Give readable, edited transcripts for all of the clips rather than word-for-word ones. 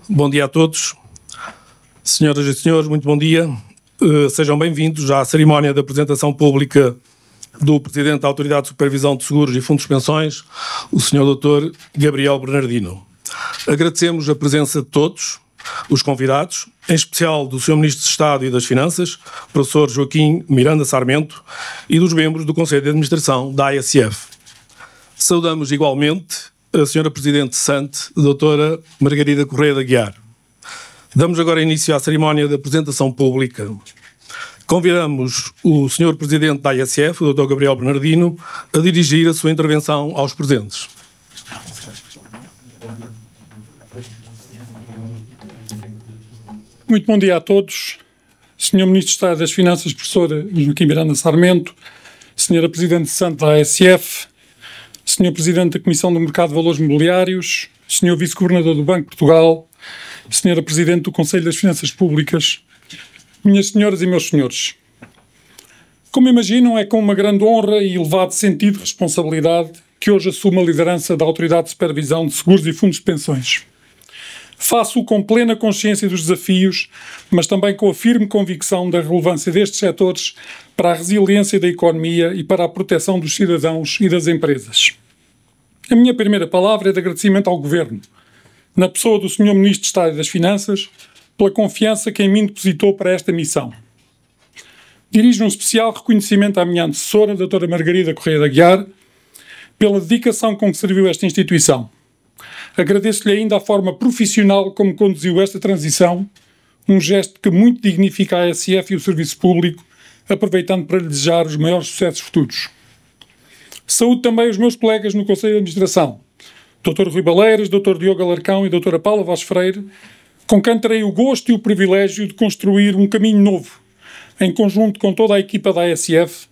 Bom dia a todos. Senhoras e senhores, muito bom dia. Sejam bem-vindos à cerimónia de apresentação pública do Presidente da Autoridade de Supervisão de Seguros e Fundos de Pensões, o Sr. Dr. Gabriel Bernardino. Agradecemos a presença de todos os convidados, em especial do Sr. Ministro de Estado e das Finanças, Professor Joaquim Miranda Sarmento, e dos membros do Conselho de Administração da ASF. Saudamos igualmente a Sra. Presidente cessante, Dra. Margarida Correia de Aguiar. Damos agora início à cerimónia de apresentação pública. Convidamos o Sr. Presidente da ASF, o Dr. Gabriel Bernardino, a dirigir a sua intervenção aos presentes. Muito bom dia a todos. Sr. Ministro de Estado das Finanças, Professor Joaquim Miranda Sarmento, Sra. Presidente cessante da ASF, Sr. Presidente da Comissão do Mercado de Valores Mobiliários, Sr. Vice-Governador do Banco de Portugal, Sra. Presidente do Conselho das Finanças Públicas, minhas senhoras e meus senhores. Como imaginam, é com uma grande honra e elevado sentido de responsabilidade que hoje assumo a liderança da Autoridade de Supervisão de Seguros e Fundos de Pensões. Faço-o com plena consciência dos desafios, mas também com a firme convicção da relevância destes setores para a resiliência da economia e para a proteção dos cidadãos e das empresas. A minha primeira palavra é de agradecimento ao Governo, na pessoa do Sr. Ministro de Estado das Finanças, pela confiança que em mim depositou para esta missão. Dirijo um especial reconhecimento à minha antecessora, a Dra. Margarida Correia de Aguiar, pela dedicação com que serviu esta instituição. Agradeço-lhe ainda a forma profissional como conduziu esta transição, um gesto que muito dignifica a ASF e o serviço público, aproveitando para lhe desejar os maiores sucessos futuros. Saúdo também os meus colegas no Conselho de Administração, Dr. Rui Baleiras, Dr. Diogo Alarcão e Dra. Paula Vaz Freire, com quem terei o gosto e o privilégio de construir um caminho novo, em conjunto com toda a equipa da ASF,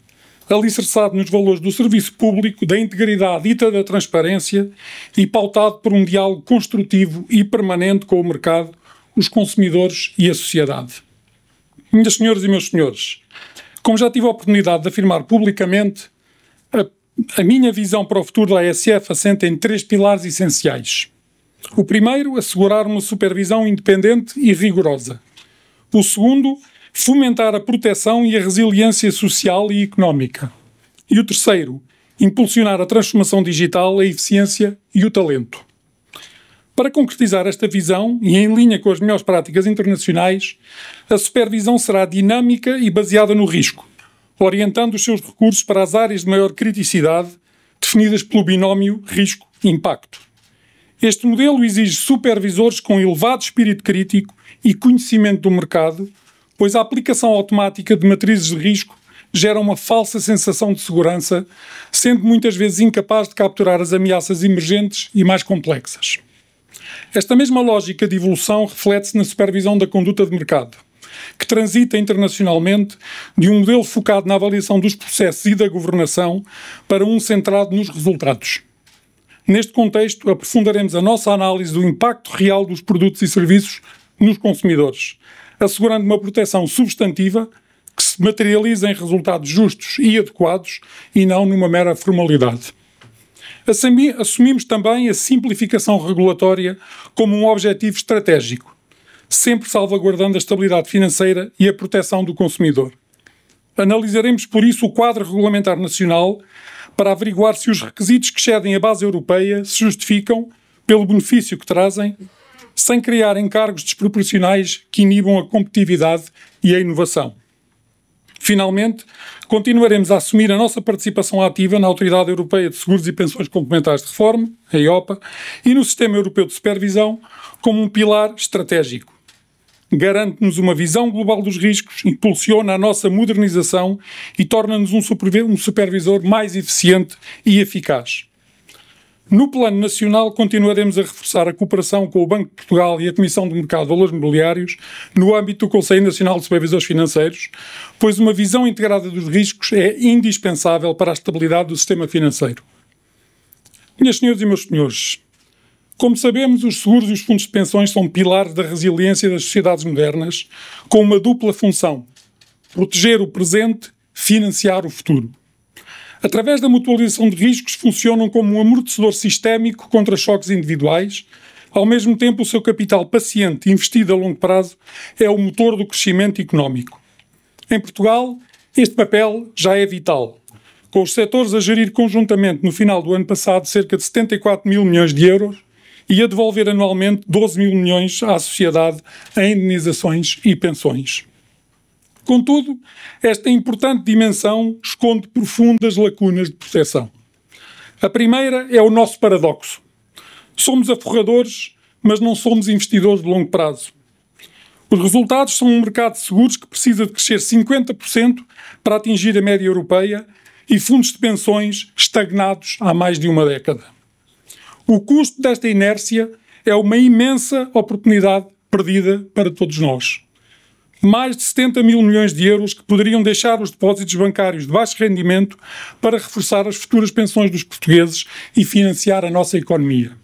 alicerçado nos valores do serviço público, da integridade e da transparência e pautado por um diálogo construtivo e permanente com o mercado, os consumidores e a sociedade. Minhas senhoras e meus senhores, como já tive a oportunidade de afirmar publicamente, a minha visão para o futuro da ASF assenta em 3 pilares essenciais. O primeiro, assegurar uma supervisão independente e rigorosa. O segundo, fomentar a proteção e a resiliência social e económica. E o terceiro, impulsionar a transformação digital, a eficiência e o talento. Para concretizar esta visão, e em linha com as melhores práticas internacionais, a supervisão será dinâmica e baseada no risco, orientando os seus recursos para as áreas de maior criticidade, definidas pelo binómio risco-impacto. Este modelo exige supervisores com elevado espírito crítico e conhecimento do mercado, pois a aplicação automática de matrizes de risco gera uma falsa sensação de segurança, sendo muitas vezes incapaz de capturar as ameaças emergentes e mais complexas. Esta mesma lógica de evolução reflete-se na supervisão da conduta de mercado, que transita internacionalmente de um modelo focado na avaliação dos processos e da governação para um centrado nos resultados. Neste contexto, aprofundaremos a nossa análise do impacto real dos produtos e serviços nos consumidores, assegurando uma proteção substantiva que se materializa em resultados justos e adequados e não numa mera formalidade. Assumimos também a simplificação regulatória como um objetivo estratégico, sempre salvaguardando a estabilidade financeira e a proteção do consumidor. Analisaremos, por isso, o quadro regulamentar nacional para averiguar se os requisitos que excedem a base europeia se justificam pelo benefício que trazem, sem criar encargos desproporcionais que inibam a competitividade e a inovação. Finalmente, continuaremos a assumir a nossa participação ativa na Autoridade Europeia de Seguros e Pensões Complementares de Reforma, a EIOPA, e no Sistema Europeu de Supervisão como um pilar estratégico. Garante-nos uma visão global dos riscos, impulsiona a nossa modernização e torna-nos um supervisor mais eficiente e eficaz. No plano nacional, continuaremos a reforçar a cooperação com o Banco de Portugal e a Comissão do Mercado de Valores Mobiliários no âmbito do Conselho Nacional de Supervisores Financeiros, pois uma visão integrada dos riscos é indispensável para a estabilidade do sistema financeiro. Minhas senhoras e meus senhores, como sabemos, os seguros e os fundos de pensões são pilares da resiliência das sociedades modernas, com uma dupla função: proteger o presente, financiar o futuro. Através da mutualização de riscos, funcionam como um amortecedor sistémico contra choques individuais, Ao mesmo tempo, o seu capital paciente, investido a longo prazo, é o motor do crescimento económico. Em Portugal, este papel já é vital, com os setores a gerir conjuntamente no final do ano passado cerca de 74 mil milhões de euros e a devolver anualmente 12 mil milhões à sociedade em indenizações e pensões. Contudo, esta importante dimensão esconde profundas lacunas de proteção. A primeira é o nosso paradoxo. Somos aforradores, mas não somos investidores de longo prazo. Os resultados são um mercado de seguros que precisa de crescer 50% para atingir a média europeia e fundos de pensões estagnados há mais de uma década. O custo desta inércia é uma imensa oportunidade perdida para todos nós. Mais de 70 mil milhões de euros que poderiam deixar os depósitos bancários de baixo rendimento para reforçar as futuras pensões dos portugueses e financiar a nossa economia.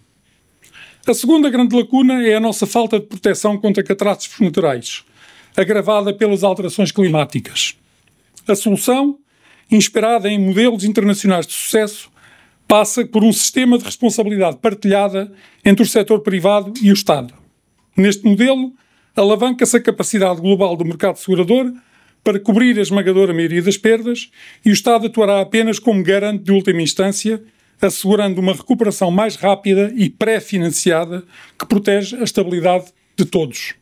A segunda grande lacuna é a nossa falta de proteção contra catástrofes naturais, agravada pelas alterações climáticas. A solução, inspirada em modelos internacionais de sucesso, passa por um sistema de responsabilidade partilhada entre o setor privado e o Estado. Neste modelo, alavanca-se a capacidade global do mercado segurador para cobrir a esmagadora maioria das perdas e o Estado atuará apenas como garante de última instância, assegurando uma recuperação mais rápida e pré-financiada que protege a estabilidade de todos.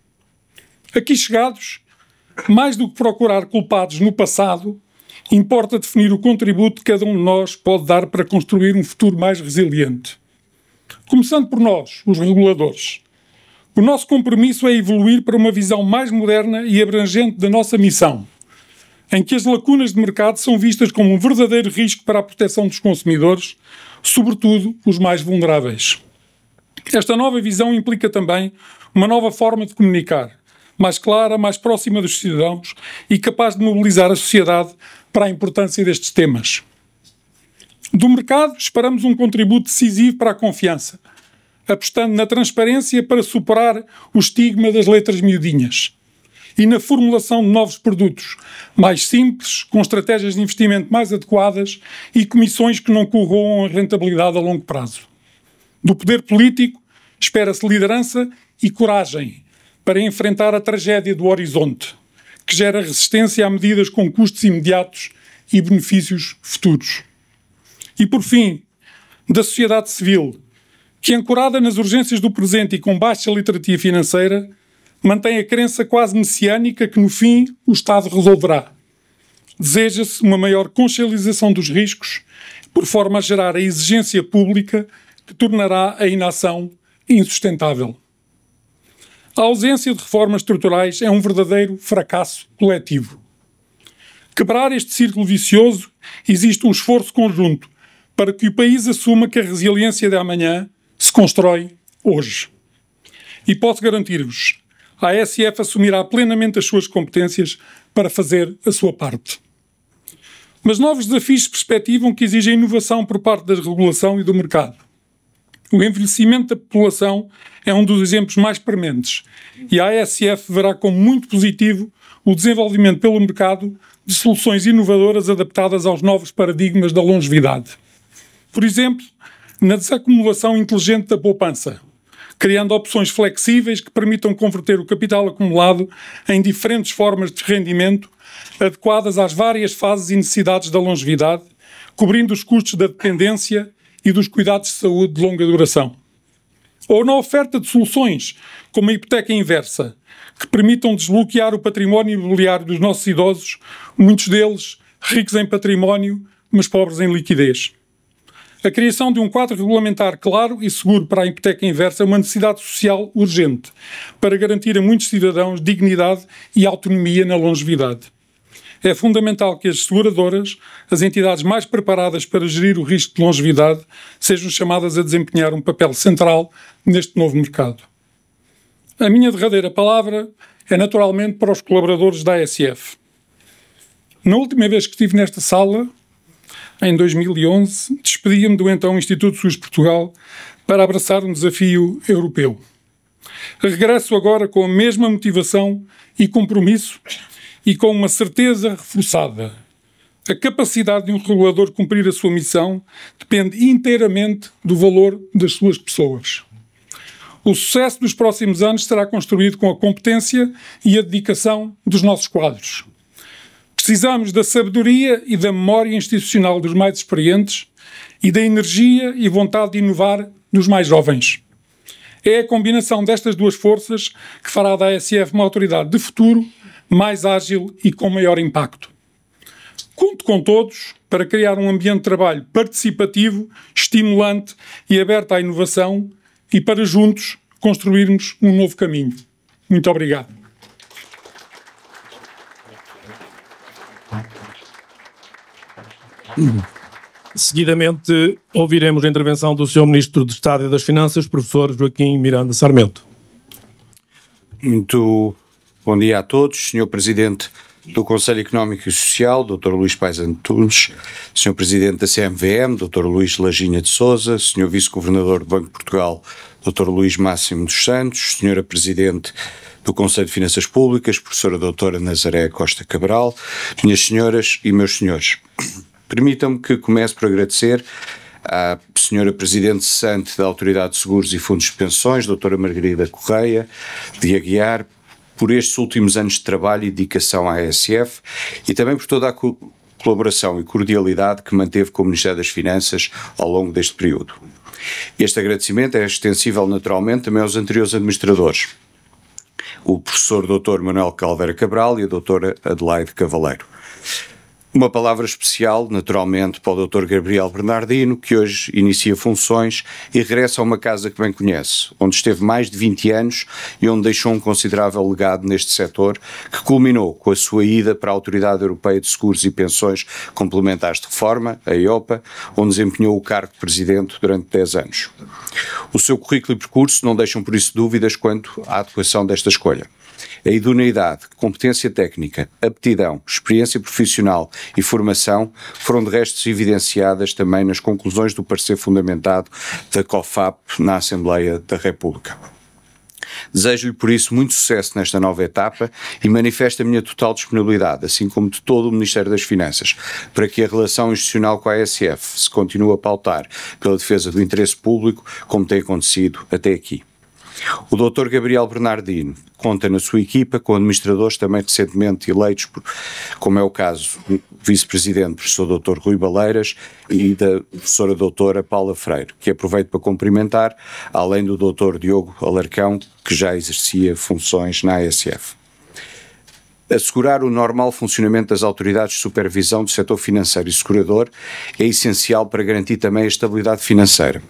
Aqui chegados, mais do que procurar culpados no passado, importa definir o contributo que cada um de nós pode dar para construir um futuro mais resiliente. Começando por nós, os reguladores. O nosso compromisso é evoluir para uma visão mais moderna e abrangente da nossa missão, em que as lacunas de mercado são vistas como um verdadeiro risco para a proteção dos consumidores, sobretudo os mais vulneráveis. Esta nova visão implica também uma nova forma de comunicar, mais clara, mais próxima dos cidadãos e capaz de mobilizar a sociedade para a importância destes temas. Do mercado, esperamos um contributo decisivo para a confiança, apostando na transparência para superar o estigma das letras miudinhas e na formulação de novos produtos, mais simples, com estratégias de investimento mais adequadas e comissões que não corroam a rentabilidade a longo prazo. Do poder político, espera-se liderança e coragem para enfrentar a tragédia do horizonte, que gera resistência a medidas com custos imediatos e benefícios futuros. E, por fim, da sociedade civil, que, ancorada nas urgências do presente e com baixa literacia financeira, mantém a crença quase messiânica que, no fim, o Estado resolverá. Deseja-se uma maior consciencialização dos riscos, por forma a gerar a exigência pública que tornará a inação insustentável. A ausência de reformas estruturais é um verdadeiro fracasso coletivo. Quebrar este círculo vicioso existe um esforço conjunto para que o país assuma que a resiliência de amanhã se constrói hoje. E posso garantir-vos, a ASF assumirá plenamente as suas competências para fazer a sua parte. Mas novos desafios se perspectivam que exigem inovação por parte da regulação e do mercado. O envelhecimento da população é um dos exemplos mais prementes e a ASF verá como muito positivo o desenvolvimento pelo mercado de soluções inovadoras adaptadas aos novos paradigmas da longevidade. Por exemplo, na desacumulação inteligente da poupança, criando opções flexíveis que permitam converter o capital acumulado em diferentes formas de rendimento adequadas às várias fases e necessidades da longevidade, cobrindo os custos da dependência e dos cuidados de saúde de longa duração. Ou na oferta de soluções, como a hipoteca inversa, que permitam desbloquear o património imobiliário dos nossos idosos, muitos deles ricos em património, mas pobres em liquidez. A criação de um quadro regulamentar claro e seguro para a hipoteca inversa é uma necessidade social urgente para garantir a muitos cidadãos dignidade e autonomia na longevidade. É fundamental que as seguradoras, as entidades mais preparadas para gerir o risco de longevidade, sejam chamadas a desempenhar um papel central neste novo mercado. A minha derradeira palavra é naturalmente para os colaboradores da ASF. Na última vez que estive nesta sala, em 2011, despedi-me do então Instituto SUS Portugal para abraçar um desafio europeu. Regresso agora com a mesma motivação e compromisso e com uma certeza reforçada. A capacidade de um regulador cumprir a sua missão depende inteiramente do valor das suas pessoas. O sucesso dos próximos anos será construído com a competência e a dedicação dos nossos quadros. Precisamos da sabedoria e da memória institucional dos mais experientes e da energia e vontade de inovar dos mais jovens. É a combinação destas duas forças que fará da ASF uma autoridade de futuro, mais ágil e com maior impacto. Conto com todos para criar um ambiente de trabalho participativo, estimulante e aberto à inovação e para juntos construirmos um novo caminho. Muito obrigado. Seguidamente, ouviremos a intervenção do Sr. Ministro de Estado e das Finanças, professor Joaquim Miranda Sarmento. Muito bom dia a todos, Sr. Presidente do Conselho Económico e Social, Dr. Luís Paes Antunes, Sr. Presidente da CMVM, Dr. Luís Laginha de Sousa, Sr. Vice-Governador do Banco de Portugal, Dr. Luís Máximo dos Santos, Sra. Presidente do Conselho de Finanças Públicas, Professora Doutora Nazaré Costa Cabral, minhas senhoras e meus senhores. Permitam-me que comece por agradecer à Sra. Presidente cessante da Autoridade de Seguros e Fundos de Pensões, Doutora Margarida Correia de Aguiar, por estes últimos anos de trabalho e dedicação à ASF e também por toda a colaboração e cordialidade que manteve com o Ministério das Finanças ao longo deste período. Este agradecimento é extensível naturalmente também aos anteriores administradores, o professor Dr. Manuel Calveira Cabral e a doutora Adelaide Cavaleiro. Uma palavra especial, naturalmente, para o Dr. Gabriel Bernardino, que hoje inicia funções e regressa a uma casa que bem conhece, onde esteve mais de 20 anos e onde deixou um considerável legado neste setor, que culminou com a sua ida para a Autoridade Europeia de Seguros e Pensões Complementares de Reforma, a EIOPA, onde desempenhou o cargo de Presidente durante 10 anos. O seu currículo e percurso não deixam por isso dúvidas quanto à adequação desta escolha. A idoneidade, competência técnica, aptidão, experiência profissional e formação foram de resto evidenciadas também nas conclusões do parecer fundamentado da COFAP na Assembleia da República. Desejo-lhe por isso muito sucesso nesta nova etapa e manifesto a minha total disponibilidade, assim como de todo o Ministério das Finanças, para que a relação institucional com a ASF se continue a pautar pela defesa do interesse público, como tem acontecido até aqui. O Dr. Gabriel Bernardino conta na sua equipa com administradores também recentemente eleitos, como é o caso do Vice-Presidente, professor Dr. Rui Baleiras, e da professora doutora Paula Freire, que aproveito para cumprimentar, além do Dr. Diogo Alarcão, que já exercia funções na ASF. Assegurar o normal funcionamento das autoridades de supervisão do setor financeiro e segurador é essencial para garantir também a estabilidade financeira,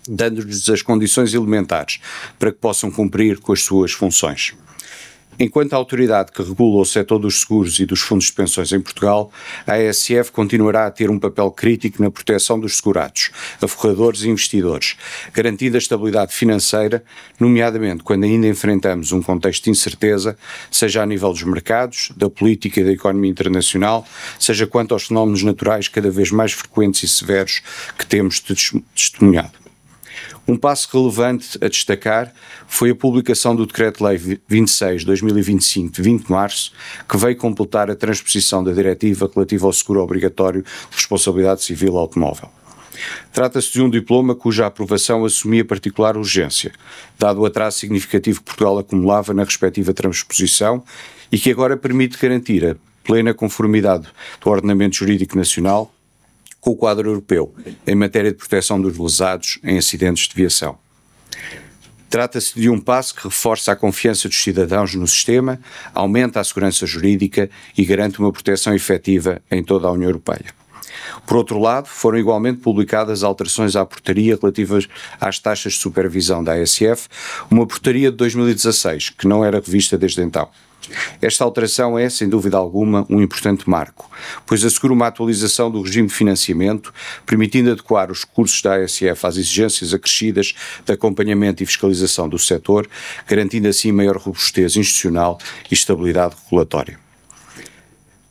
dando-lhes as condições elementares para que possam cumprir com as suas funções. Enquanto a autoridade que regula o setor dos seguros e dos fundos de pensões em Portugal, a ASF continuará a ter um papel crítico na proteção dos segurados, aforradores e investidores, garantindo a estabilidade financeira, nomeadamente quando ainda enfrentamos um contexto de incerteza, seja a nível dos mercados, da política e da economia internacional, seja quanto aos fenómenos naturais cada vez mais frequentes e severos que temos testemunhado. Um passo relevante a destacar foi a publicação do Decreto-Lei 26/2025, de 20 de março, que veio completar a transposição da diretiva relativa ao seguro obrigatório de responsabilidade civil automóvel. Trata-se de um diploma cuja aprovação assumia particular urgência, dado o atraso significativo que Portugal acumulava na respectiva transposição e que agora permite garantir a plena conformidade do ordenamento jurídico nacional com o quadro europeu em matéria de proteção dos lesados em acidentes de viação. Trata-se de um passo que reforça a confiança dos cidadãos no sistema, aumenta a segurança jurídica e garante uma proteção efetiva em toda a União Europeia. Por outro lado, foram igualmente publicadas alterações à portaria relativas às taxas de supervisão da ASF, uma portaria de 2016, que não era revista desde então. Esta alteração é, sem dúvida alguma, um importante marco, pois assegura uma atualização do regime de financiamento, permitindo adequar os recursos da ASF às exigências acrescidas de acompanhamento e fiscalização do setor, garantindo assim maior robustez institucional e estabilidade regulatória.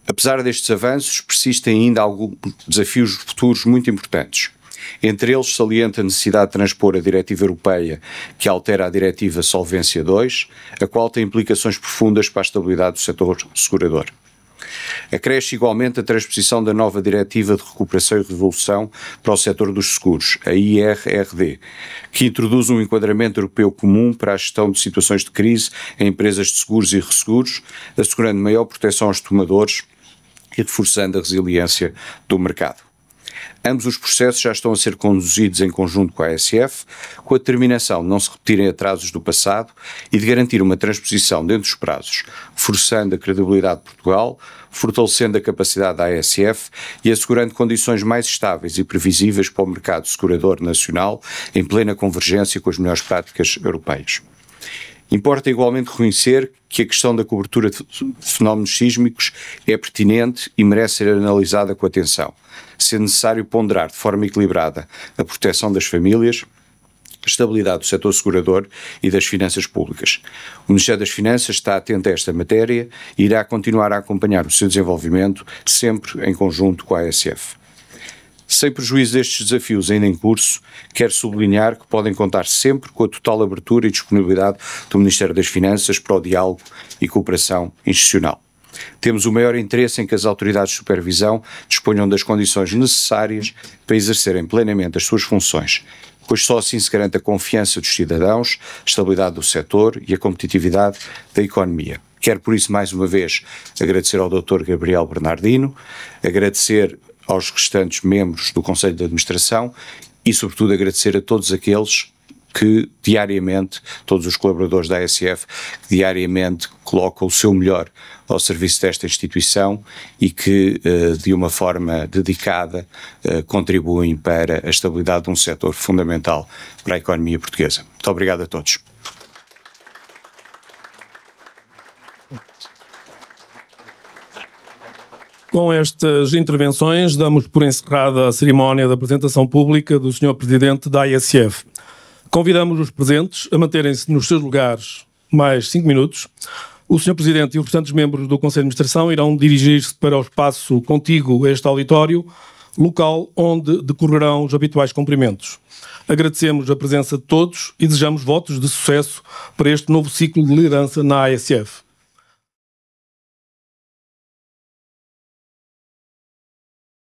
Apesar destes avanços, persistem ainda alguns desafios futuros muito importantes. Entre eles, salienta a necessidade de transpor a Diretiva Europeia que altera a Diretiva Solvência II, a qual tem implicações profundas para a estabilidade do setor segurador. Acresce igualmente a transposição da nova Diretiva de Recuperação e Resolução para o setor dos seguros, a IRRD, que introduz um enquadramento europeu comum para a gestão de situações de crise em empresas de seguros e resseguros, assegurando maior proteção aos tomadores e reforçando a resiliência do mercado. Ambos os processos já estão a ser conduzidos em conjunto com a ASF, com a determinação de não se repetirem atrasos do passado e de garantir uma transposição dentro dos prazos, reforçando a credibilidade de Portugal, fortalecendo a capacidade da ASF e assegurando condições mais estáveis e previsíveis para o mercado segurador nacional, em plena convergência com as melhores práticas europeias. Importa igualmente reconhecer que a questão da cobertura de fenómenos sísmicos é pertinente e merece ser analisada com atenção, sendo necessário ponderar de forma equilibrada a proteção das famílias, a estabilidade do setor segurador e das finanças públicas. O Ministério das Finanças está atento a esta matéria e irá continuar a acompanhar o seu desenvolvimento, sempre em conjunto com a ASF. Sem prejuízo destes desafios ainda em curso, quero sublinhar que podem contar sempre com a total abertura e disponibilidade do Ministério das Finanças para o diálogo e cooperação institucional. Temos o maior interesse em que as autoridades de supervisão disponham das condições necessárias para exercerem plenamente as suas funções, pois só assim se garante a confiança dos cidadãos, a estabilidade do setor e a competitividade da economia. Quero, por isso, mais uma vez, agradecer ao Dr. Gabriel Bernardino, agradecer aos restantes membros do Conselho de Administração e, sobretudo, agradecer a todos aqueles que diariamente, todos os colaboradores da ASF, que diariamente colocam o seu melhor ao serviço desta instituição e que, de uma forma dedicada, contribuem para a estabilidade de um setor fundamental para a economia portuguesa. Muito obrigado a todos. Com estas intervenções, damos por encerrada a cerimónia da apresentação pública do Sr. Presidente da ASF. Convidamos os presentes a manterem-se nos seus lugares mais 5 minutos. O Sr. Presidente e os restantes membros do Conselho de Administração irão dirigir-se para o espaço contíguo a este auditório, local onde decorrerão os habituais cumprimentos. Agradecemos a presença de todos e desejamos votos de sucesso para este novo ciclo de liderança na ASF.